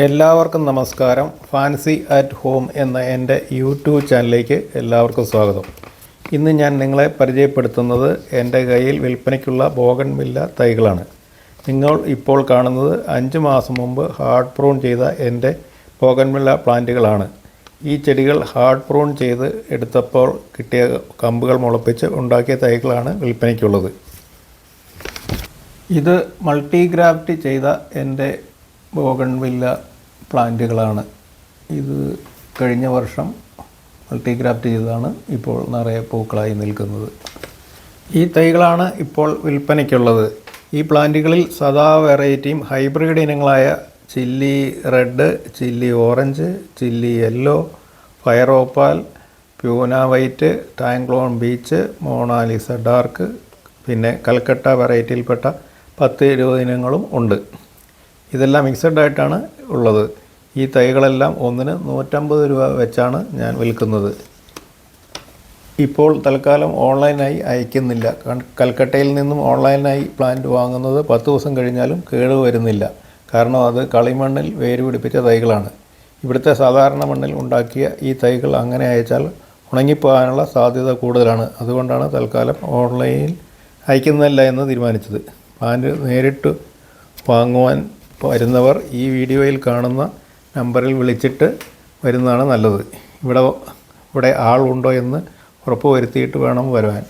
എല്ലാവർക്കും നമസ്കാരം. Fancy at home എന്ന എൻ്റെ യൂട്യൂബ് ചാനലിലേക്ക് എല്ലാവർക്കും സ്വാഗതം. ഇന്ന് ഞാൻ നിങ്ങളെ പരിചയപ്പെടുത്തുന്നത് എൻ്റെ കയ്യിൽ വിൽപ്പനയ്ക്കുള്ള ബോഗൺവില്ല തൈകളാണ്. നിങ്ങൾ ഇപ്പോൾ കാണുന്നത് 5 മാസം മുമ്പ് ഹാർഡ് പ്രൂൺ ചെയ്ത എൻ്റെ ബോഗൺവില്ല പ്ലാന്റുകളാണ്. ഈ ചെടികൾ ഹാർഡ് പ്രൂൺ ചെയ്ത് എടുത്തപ്പോൾ കിട്ടിയ കമ്പുകൾ മുളപ്പിച്ച് ഉണ്ടാക്കിയ തൈകളാണ് വിൽപ്പനയ്ക്കുള്ളത്. ഇത് മൾട്ടിഗ്രാഫ്റ്റ് ചെയ്ത എൻ്റെ ബോഗൺവില്ല പ്ലാന്റുകളാണ്. ഇത് കഴിഞ്ഞ വർഷം മൾട്ടിഗ്രാഫ്റ്റ് ചെയ്തതാണ്. ഇപ്പോൾ നിറയെ പൂക്കളായി നിൽക്കുന്നത്. ഈ തൈകളാണ് ഇപ്പോൾ വിൽപ്പനയ്ക്കുള്ളത്. ഈ പ്ലാന്റുകളിൽ സദാ വെറൈറ്റിയും ഹൈബ്രിഡ് ഇനങ്ങളായ chilli red, chilli orange, chilli yellow, fire opal, പ്യൂന വൈറ്റ്, ടാങ്ക്ലോൺ ബീച്ച്, മോണാലിസ ഡാർക്ക്, പിന്നെ കൽക്കട്ട വെറൈറ്റിയിൽപ്പെട്ട 10-20 ഇനങ്ങളും ഉണ്ട്. ഇതെല്ലാം മിക്സഡ് ആയിട്ടാണ് ഉള്ളത്. ഈ തൈകളെല്ലാം ഒന്നിന് 150 രൂപ വെച്ചാണ് ഞാൻ വിൽക്കുന്നത്. ഇപ്പോൾ തൽക്കാലം ഓൺലൈനായി അയക്കുന്നില്ല. കൽക്കട്ടയിൽ നിന്നും ഓൺലൈനായി പ്ലാന്റ് വാങ്ങുന്നത് 10 ദിവസം കഴിഞ്ഞാലും കേടുവരുന്നില്ല. കാരണം അത് കളിമണ്ണിൽ വേര് പിടിപ്പിച്ച തൈകളാണ്. ഇവിടുത്തെ സാധാരണ മണ്ണിൽ ഉണ്ടാക്കിയ ഈ തൈകൾ അങ്ങനെ അയച്ചാൽ ഉണങ്ങിപ്പോകാനുള്ള സാധ്യത കൂടുതലാണ്. അതുകൊണ്ടാണ് തൽക്കാലം ഓൺലൈനിൽ അയക്കുന്നില്ല എന്ന് തീരുമാനിച്ചത്. പ്ലാന്റ് നേരിട്ട് വാങ്ങുവാൻ വരുന്നവർ ഈ വീഡിയോയിൽ കാണുന്ന നമ്പറിൽ വിളിച്ചിട്ട് വരുന്നതാണ് നല്ലത്. ഇവിടെ ആളുണ്ടോ എന്ന് ഉറപ്പ് വരുത്തിയിട്ട് വേണം വരുവാൻ.